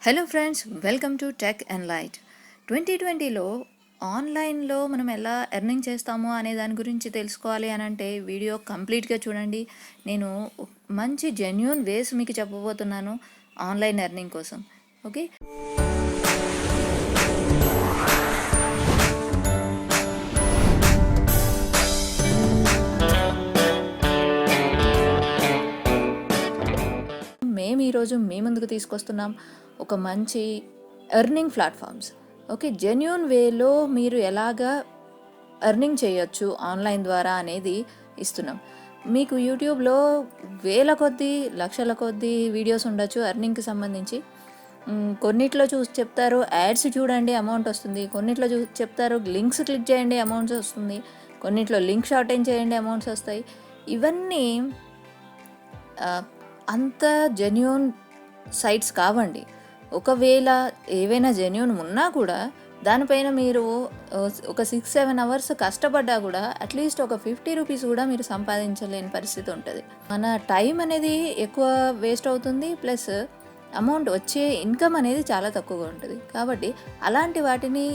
Hello friends, welcome to Tech Enlight. 2020లో ఆన్లైన్లో మనం ఎలా ఎర్నింగ్ చేస్తామో అనే దాని గురించి తెలుసుకోవాలి అని అంటే వీడియో కంప్లీట్గా చూడండి. నేను మంచి జెన్యూన్ వేస్ మీకు చెప్పబోతున్నాను ఆన్లైన్ ఎర్నింగ్ కోసం. ఓకే, మేము ఈరోజు మీ ముందుకు తీసుకొస్తున్నాం ఒక మంచి ఎర్నింగ్ ప్లాట్ఫామ్స్. ఓకే, జెన్యూన్ వేలో మీరు ఎలాగా ఎర్నింగ్ చేయొచ్చు ఆన్లైన్ ద్వారా అనేది ఇస్తున్నాం మీకు. యూట్యూబ్లో వేల కొద్దీ లక్షల కొద్దీ వీడియోస్ ఉండొచ్చు ఎర్నింగ్కి సంబంధించి. కొన్నిట్లో చూసి చెప్తారు యాడ్స్ చూడండి అమౌంట్ వస్తుంది, కొన్నిట్లో చెప్తారు లింక్స్ క్లిక్ చేయండి అమౌంట్స్ వస్తుంది, కొన్నిట్లో లింక్ షార్టేజ్ చేయండి అమౌంట్స్ వస్తాయి. ఇవన్నీ అంత జెన్యూన్ సైట్స్ కావండి. ఒకవేళ ఏవైనా జెన్యూన్ ఉన్నా కూడా దానిపైన మీరు ఒక 6-7 అవర్స్ కష్టపడ్డా కూడా అట్లీస్ట్ ఒక 50 రూపీస్ కూడా మీరు సంపాదించలేని పరిస్థితి ఉంటుంది. మన టైం అనేది ఎక్కువ వేస్ట్ అవుతుంది, ప్లస్ అమౌంట్ వచ్చే ఇన్కమ్ అనేది చాలా తక్కువగా ఉంటుంది. కాబట్టి అలాంటి వాటిని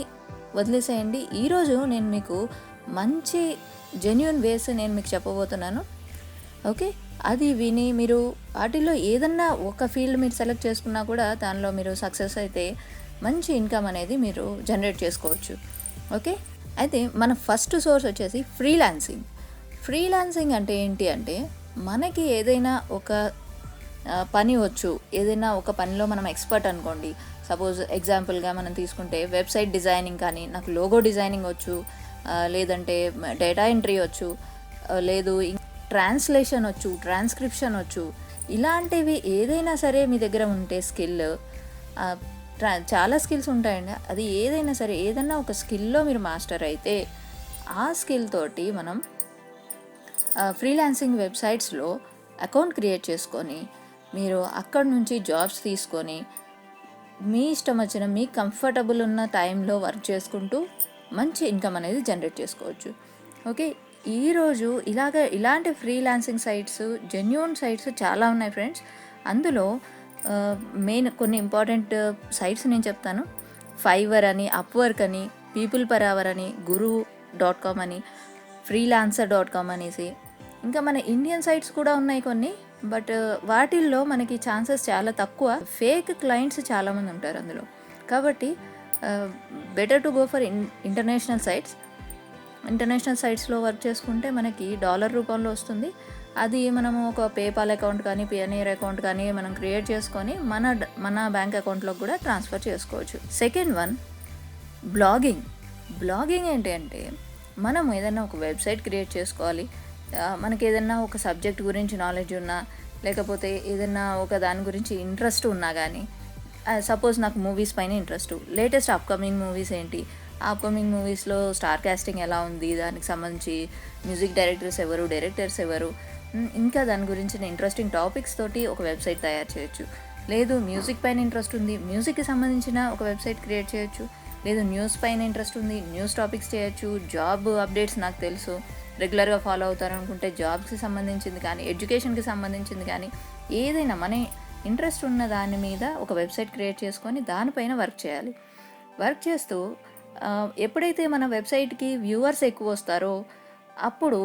వదిలేసేయండి. ఈరోజు నేను మీకు మంచి జెన్యూన్ వేస్ నేను మీకు చెప్పబోతున్నాను. ఓకే, అది విని మీరు వాటిలో ఏదన్నా ఒక ఫీల్డ్ మీరు సెలెక్ట్ చేసుకున్నా కూడా దానిలో మీరు సక్సెస్ అయితే మంచి ఇన్కమ్ అనేది మీరు జనరేట్ చేసుకోవచ్చు. ఓకే, అయితే మన ఫస్ట్ సోర్స్ వచ్చేసి ఫ్రీలాన్సింగ్. ఫ్రీలాన్సింగ్ అంటే ఏంటి అంటే, మనకి ఏదైనా ఒక పని వచ్చు, ఏదైనా ఒక పనిలో మనం ఎక్స్పర్ట్ అనుకోండి. సపోజ్ ఎగ్జాంపుల్గా మనం తీసుకుంటే వెబ్సైట్ డిజైనింగ్, కానీ నాకు లోగో డిజైనింగ్ వచ్చు, లేదంటే డేటా ఎంట్రీ వచ్చు, లేదు ట్రాన్స్లేషన్ వచ్చు, ట్రాన్స్క్రిప్షన్ వచ్చు. ఇలాంటివి ఏదైనా సరే మీ దగ్గర ఉంటే స్కిల్, చాలా స్కిల్స్ ఉంటాయండి. అది ఏదైనా సరే ఏదైనా ఒక స్కిల్లో మీరు మాస్టర్ అయితే ఆ స్కిల్ తోటి మనం ఫ్రీలాన్సింగ్ వెబ్సైట్స్లో అకౌంట్ క్రియేట్ చేసుకొని మీరు అక్కడ నుంచి జాబ్స్ తీసుకొని మీ ఇష్టం వచ్చిన మీ కంఫర్టబుల్ ఉన్న టైంలో వర్క్ చేసుకుంటూ మంచి ఇన్కమ్ అనేది జనరేట్ చేసుకోవచ్చు. ఓకే, ఈరోజు ఇలాంటి ఫ్రీలాన్సింగ్ సైట్స్, జెన్యూన్ సైట్స్ చాలా ఉన్నాయి ఫ్రెండ్స్. అందులో మెయిన్ కొన్ని ఇంపార్టెంట్ సైట్స్ నేను చెప్తాను. ఫైవర్ అని, అప్వర్క్ అని, పీపుల్ పర్ అవర్ అని, guru.com అని, freelancer.com అనేసి, ఇంకా మన ఇండియన్ సైట్స్ కూడా ఉన్నాయి కొన్ని. బట్ వాటిల్లో మనకి ఛాన్సెస్ చాలా తక్కువ. ఫేక్ క్లయింట్స్ చాలామంది ఉంటారు అందులో. కాబట్టి better to go for international sites. International సైట్స్లో వర్క్ చేసుకుంటే మనకి డాలర్ రూపంలో వస్తుంది. అది మనము ఒక పేపాల్ అకౌంట్ కానీ, పియనీర్ అకౌంట్ కానీ మనం క్రియేట్ చేసుకొని మన బ్యాంక్ అకౌంట్లోకి కూడా ట్రాన్స్ఫర్ చేసుకోవచ్చు. Second one, blogging. బ్లాగింగ్ ఏంటి అంటే, మనం ఏదైనా ఒక వెబ్సైట్ క్రియేట్ చేసుకోవాలి. మనకి ఏదైనా ఒక సబ్జెక్ట్ గురించి నాలెడ్జ్ ఉన్నా, లేకపోతే ఏదైనా ఒక దాని గురించి ఇంట్రెస్ట్ ఉన్నా కానీ, సపోజ్ నాకు మూవీస్ పైన ఇంట్రెస్ట్, లేటెస్ట్ అప్కమింగ్ మూవీస్ ఏంటి, అప్కమింగ్ మూవీస్లో స్టార్ కాస్టింగ్ ఎలా ఉంది, దానికి సంబంధించి మ్యూజిక్ డైరెక్టర్స్ ఎవరు, డైరెక్టర్స్ ఎవరు, ఇంకా దాని గురించిన ఇంట్రెస్టింగ్ టాపిక్స్ తోటి ఒక వెబ్సైట్ తయారు చేయొచ్చు. లేదు మ్యూజిక్ పైన ఇంట్రెస్ట్ ఉంది, మ్యూజిక్కి సంబంధించిన ఒక వెబ్సైట్ క్రియేట్ చేయొచ్చు. లేదు న్యూస్ పైన ఇంట్రెస్ట్ ఉంది, న్యూస్ టాపిక్స్ చేయొచ్చు. జాబ్ అప్డేట్స్ నాకు తెలుసు, రెగ్యులర్గా ఫాలో అవుతారనుకుంటే జాబ్స్కి సంబంధించింది కానీ, ఎడ్యుకేషన్కి సంబంధించింది కానీ, ఏదైనా మన ఇంట్రెస్ట్ ఉన్న దాని మీద ఒక వెబ్సైట్ క్రియేట్ చేసుకొని దానిపైన వర్క్ చేయాలి. వర్క్ చేస్తూ ఎప్పుడైతే మన వెబ్సైట్కి వ్యూవర్స్ ఎక్కువ వస్తారో అప్పుడు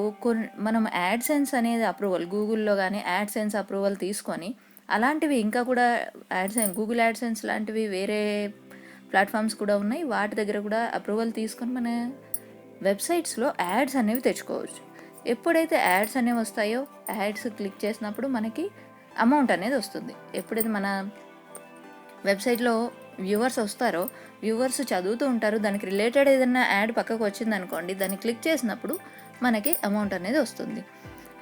మనం యాడ్సెన్స్ అనేది అప్రూవల్, గూగుల్లో కానీ యాడ్సెన్స్ అప్రూవల్ తీసుకొని, అలాంటివి ఇంకా కూడా గూగుల్ యాడ్సెన్స్ లాంటివి వేరే ప్లాట్ఫామ్స్ కూడా ఉన్నాయి, వాటి దగ్గర కూడా అప్రూవల్ తీసుకొని మన వెబ్సైట్స్లో యాడ్స్ అనేవి తెచ్చుకోవచ్చు. ఎప్పుడైతే యాడ్స్ అనేవి వస్తాయో, యాడ్స్ క్లిక్ చేసినప్పుడు మనకి అమౌంట్ అనేది వస్తుంది. ఎప్పుడైతే మన వెబ్సైట్లో వ్యూవర్స్ వస్తారో, వ్యూవర్స్ చదువుతూ ఉంటారు, దానికి రిలేటెడ్ ఏదైనా యాడ్ పక్కకు వచ్చిందనుకోండి, దాన్ని క్లిక్ చేసినప్పుడు మనకి అమౌంట్ అనేది వస్తుంది.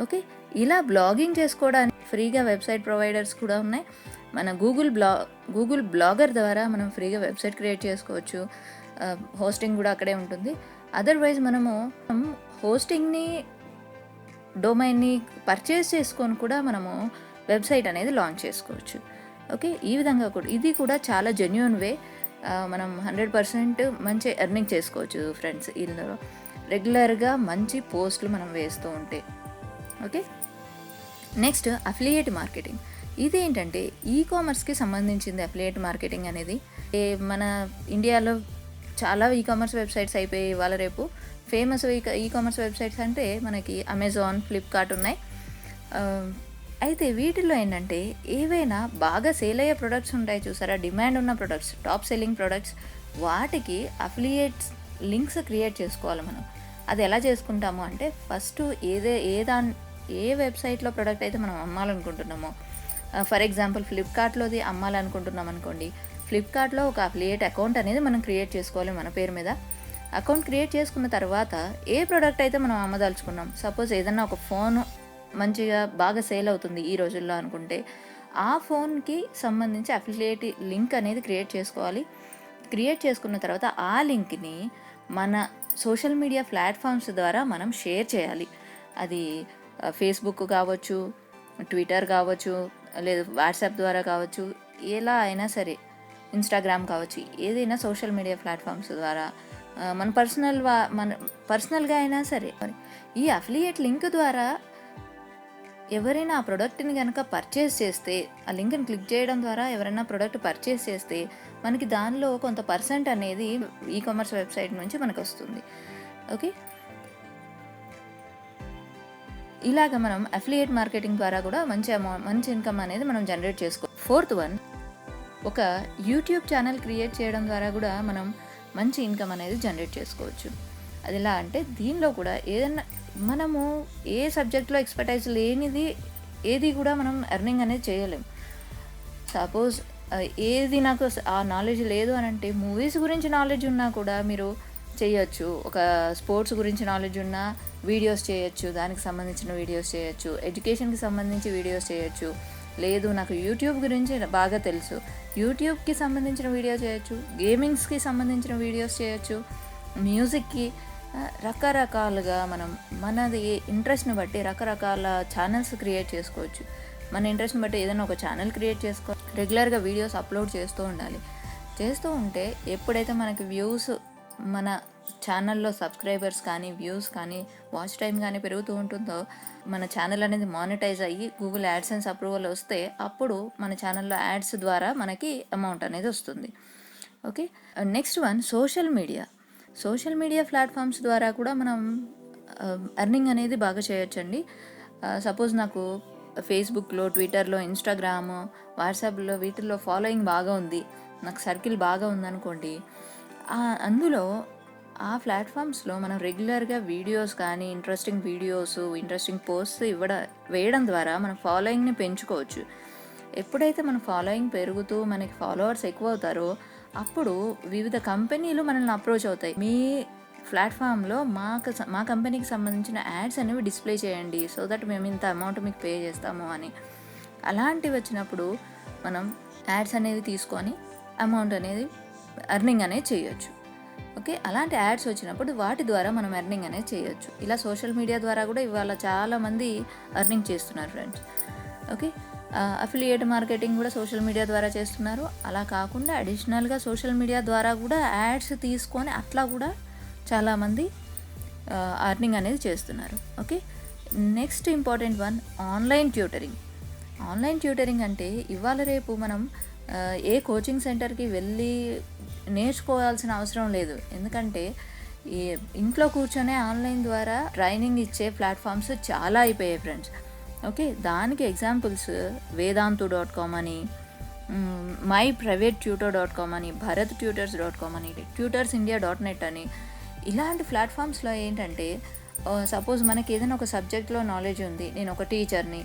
ఓకే, ఇలా బ్లాగింగ్ చేసుకోవడానికి ఫ్రీగా వెబ్సైట్ ప్రొవైడర్స్ కూడా ఉన్నాయి. మన గూగుల్ బ్లాగర్ ద్వారా మనం ఫ్రీగా వెబ్సైట్ క్రియేట్ చేసుకోవచ్చు. హోస్టింగ్ కూడా అక్కడే ఉంటుంది. అదర్వైజ్ మనము హోస్టింగ్ని, డొమైన్ని పర్చేస్ చేసుకొని కూడా మనము వెబ్సైట్ అనేది లాంచ్ చేసుకోవచ్చు. ఓకే, ఈ విధంగా కూడా ఇది కూడా చాలా జెన్యూన్ వే. మనం 100% మంచి ఎర్నింగ్ చేసుకోవచ్చు ఫ్రెండ్స్. ఇందులో రెగ్యులర్గా మంచి పోస్టులు మనం వేస్తూ ఉంటే. Okay, next affiliate marketing. ఇదేంటంటే కామర్స్కి సంబంధించింది అఫిలియేట్ మార్కెటింగ్ అనేది. మన ఇండియాలో చాలా కామర్స్ వెబ్సైట్స్ అయిపోయి ఇవాళ రేపు. ఫేమస్ కామర్స్ వెబ్సైట్స్ అంటే మనకి అమెజాన్, ఫ్లిప్కార్ట్ ఉన్నాయి. అయితే వీటిల్లో ఏంటంటే ఏవైనా బాగా సేల్ అయ్యే ప్రొడక్ట్స్ ఉంటాయి చూసారా, డిమాండ్ ఉన్న ప్రొడక్ట్స్, టాప్ సెల్లింగ్ ప్రొడక్ట్స్, వాటికి అఫిలియేట్స్ లింక్స్ క్రియేట్ చేసుకోవాలి మనం. అది ఎలా చేసుకుంటాము అంటే ఫస్ట్ ఏ వెబ్సైట్లో ప్రొడక్ట్ అయితే మనం అమ్మాలనుకుంటున్నామో, ఫర్ ఎగ్జాంపుల్ ఫ్లిప్కార్ట్లోది అమ్మాలనుకుంటున్నాం అనుకోండి, ఫ్లిప్కార్ట్లో ఒక అఫిలియేట్ అకౌంట్ అనేది మనం క్రియేట్ చేసుకోవాలి. మన పేరు మీద అకౌంట్ క్రియేట్ చేసుకున్న తర్వాత ఏ ప్రోడక్ట్ అయితే మనం అమ్మదలుచుకున్నాం, సపోజ్ ఏదన్నా ఒక ఫోన్ మంచిగా బాగా సేల్ అవుతుంది ఈ రోజుల్లో అనుకుంటే, ఆ ఫోన్కి సంబంధించి అఫిలియేట్ లింక్ అనేది క్రియేట్ చేసుకోవాలి. క్రియేట్ చేసుకున్న తర్వాత ఆ లింక్ని మన సోషల్ మీడియా ప్లాట్ఫామ్స్ ద్వారా మనం షేర్ చేయాలి. అది ఫేస్బుక్ కావచ్చు, ట్విట్టర్ కావచ్చు, లేదు వాట్సాప్ ద్వారా కావచ్చు, ఎలా అయినా సరే, ఇన్స్టాగ్రామ్ కావచ్చు, ఏదైనా సోషల్ మీడియా ప్లాట్ఫామ్స్ ద్వారా మన పర్సనల్గా అయినా సరే ఈ అఫిలియేట్ లింక్ ద్వారా ఎవరైనా ఆ ప్రోడక్ట్ని కనుక పర్చేస్ చేస్తే, ఆ లింక్ని క్లిక్ చేయడం ద్వారా ఎవరైనా ప్రోడక్ట్ పర్చేస్ చేస్తే మనకి దానిలో కొంత పర్సెంట్ అనేది కామర్స్ వెబ్సైట్ నుంచి మనకు వస్తుంది. ఓకే, ఇలాగ మనం అఫిలియేట్ మార్కెటింగ్ ద్వారా కూడా మంచి ఇన్కమ్ అనేది మనం జనరేట్ చేసుకో. ఫోర్త్ వన్, ఒక యూట్యూబ్ ఛానల్ క్రియేట్ చేయడం ద్వారా కూడా మనం మంచి ఇన్కమ్ అనేది జనరేట్ చేసుకోవచ్చు. అది ఎలా అంటే దీనిలో కూడా ఏదన్నా మనము ఏ సబ్జెక్ట్లో ఎక్స్పర్టైజ్ లేనిది ఏది కూడా మనం ఎర్నింగ్ అనేది చేయలేం. సపోజ్ ఏది నాకు ఆ నాలెడ్జ్ లేదు అని అంటే, మూవీస్ గురించి నాలెడ్జ్ ఉన్నా కూడా మీరు చేయొచ్చు. ఒక స్పోర్ట్స్ గురించి నాలెడ్జ్ ఉన్నా వీడియోస్ చేయొచ్చు, దానికి సంబంధించిన వీడియోస్ చేయొచ్చు. ఎడ్యుకేషన్కి సంబంధించి వీడియోస్ చేయొచ్చు. లేదు నాకు యూట్యూబ్ గురించి బాగా తెలుసు, యూట్యూబ్కి సంబంధించిన వీడియో చేయొచ్చు. గేమింగ్స్కి సంబంధించిన వీడియోస్ చేయొచ్చు. మ్యూజిక్కి రకరకాలుగా మనం మనది ఇంట్రెస్ట్ని బట్టి రకరకాల ఛానల్స్ క్రియేట్ చేసుకోవచ్చు. మన ఇంట్రెస్ట్ని బట్టి ఏదైనా ఒక ఛానల్ క్రియేట్ చేసుకో, రెగ్యులర్గా వీడియోస్ అప్లోడ్ చేస్తూ ఉండాలి. చేస్తూ ఉంటే ఎప్పుడైతే మనకి వ్యూస్, మన ఛానల్లో సబ్స్క్రైబర్స్ కానీ, వ్యూస్ కానీ, వాచ్ టైం కానీ పెరుగుతూ ఉంటుందో, మన ఛానల్ అనేది మానిటైజ్ అయ్యి గూగుల్ యాడ్సెన్స్ అప్రూవల్ వస్తే అప్పుడు మన ఛానల్లో యాడ్స్ ద్వారా మనకి అమౌంట్ అనేది వస్తుంది. Okay, next one, social media platforms ద్వారా కూడా మనం ఎర్నింగ్ అనేది బాగా చేయొచ్చండి. సపోజ్ నాకు ఫేస్బుక్లో, ట్విట్టర్లో, ఇన్స్టాగ్రామ్, వాట్సాప్లో వీటిల్లో ఫాలోయింగ్ బాగా ఉంది, నాకు సర్కిల్ బాగా ఉందనుకోండి, అందులో ఆ ప్లాట్ఫామ్స్లో మనం రెగ్యులర్గా వీడియోస్ కానీ, ఇంట్రెస్టింగ్ పోస్ట్స్ వేయడం ద్వారా మన ఫాలోయింగ్ని పెంచుకోవచ్చు. ఎప్పుడైతే మన ఫాలోయింగ్ పెరుగుతూ మనకి ఫాలోవర్స్ ఎక్కువ అవుతారో అప్పుడు వివిధ కంపెనీలు మనల్ని అప్రోచ్ అవుతాయి. మీ ప్లాట్ఫామ్లో మా కంపెనీకి సంబంధించిన యాడ్స్ అనేవి డిస్ప్లే చేయండి, సో దట్ మేము ఇంత అమౌంట్ మీకు పే చేస్తాము అని. అలాంటివి వచ్చినప్పుడు మనం యాడ్స్ అనేవి తీసుకొని అమౌంట్ అనేది ఎర్నింగ్ అనేది చేయొచ్చు. ఓకే, అలాంటి యాడ్స్ వచ్చినప్పుడు వాటి ద్వారా మనం ఎర్నింగ్ అనేది చేయొచ్చు. ఇలా సోషల్ మీడియా ద్వారా కూడా ఇవాళ చాలామంది ఎర్నింగ్ చేస్తున్నారు ఫ్రెండ్స్. ఓకే, అఫిలియేట్ మార్కెటింగ్ కూడా సోషల్ మీడియా ద్వారా చేస్తున్నారు. అలా కాకుండా అడిషనల్గా సోషల్ మీడియా ద్వారా కూడా యాడ్స్ తీసుకొని అట్లా కూడా చాలామంది ఎర్నింగ్ అనేది చేస్తున్నారు. Okay, next important one, online tutoring అంటే ఇవాళ రేపు మనం ఏ కోచింగ్ సెంటర్కి వెళ్ళి నేర్చుకోవాల్సిన అవసరం లేదు. ఎందుకంటే ఈ ఇంట్లో కూర్చొనే ఆన్లైన్ ద్వారా ట్రైనింగ్ ఇచ్చే ప్లాట్ఫామ్స్ చాలా అయిపోయాయి ఫ్రెండ్స్. ఓకే, దానికి ఎగ్జాంపుల్స్ వేదాంతు.com అని, myprivatetutor.com అని, bharatTutors.com అని, tutorsindia.net అని, ఇలాంటి ప్లాట్ఫామ్స్లో ఏంటంటే సపోజ్ మనకి ఏదైనా ఒక సబ్జెక్ట్లో నాలెడ్జ్ ఉంది, నేను ఒక టీచర్ని,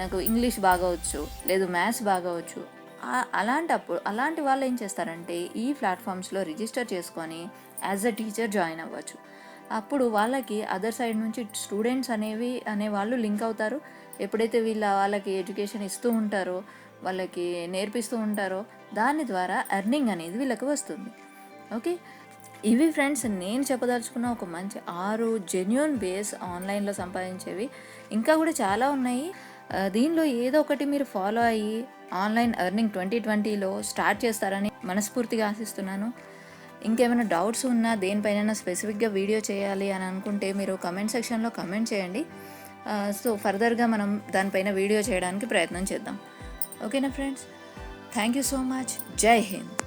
నాకు ఇంగ్లీష్ బాగా వచ్చు, లేదు మ్యాథ్స్ బాగా వచ్చు, అలాంటి వాళ్ళు ఏం చేస్తారంటే ఈ ప్లాట్ఫామ్స్లో రిజిస్టర్ చేసుకొని యాజ్ అ టీచర్ జాయిన్ అవ్వచ్చు. అప్పుడు వాళ్ళకి అదర్ సైడ్ నుంచి స్టూడెంట్స్ అనేవాళ్ళు లింక్ అవుతారు. ఎప్పుడైతే వాళ్ళకి ఎడ్యుకేషన్ ఇస్తూ ఉంటారో, వాళ్ళకి నేర్పిస్తూ ఉంటారో, దాని ద్వారా ఎర్నింగ్ అనేది వీళ్ళకి వస్తుంది. ఓకే, ఇవి ఫ్రెండ్స్ నేను చెప్పదలుచుకున్న ఒక మంచి 6 జెన్యూన్ వేస్ ఆన్లైన్లో సంపాదించేవి. ఇంకా కూడా చాలా ఉన్నాయి. దీనిలో ఏదో ఒకటి మీరు ఫాలో అయ్యి ఆన్లైన్ ఎర్నింగ్ 2020లో స్టార్ట్ చేస్తారని మనస్ఫూర్తిగా ఆశిస్తున్నాను. ఇంకేమైనా డౌట్స్ ఉన్నా, దేనిపైన స్పెసిఫిక్గా వీడియో చేయాలి అని అనుకుంటే మీరు కమెంట్ సెక్షన్లో కమెంట్ చేయండి. సో ఫర్దర్గా మనం దానిపైన వీడియో చేయడానికి ప్రయత్నం చేద్దాం. ఓకేనా friends? Thank you so much. జై హింద్.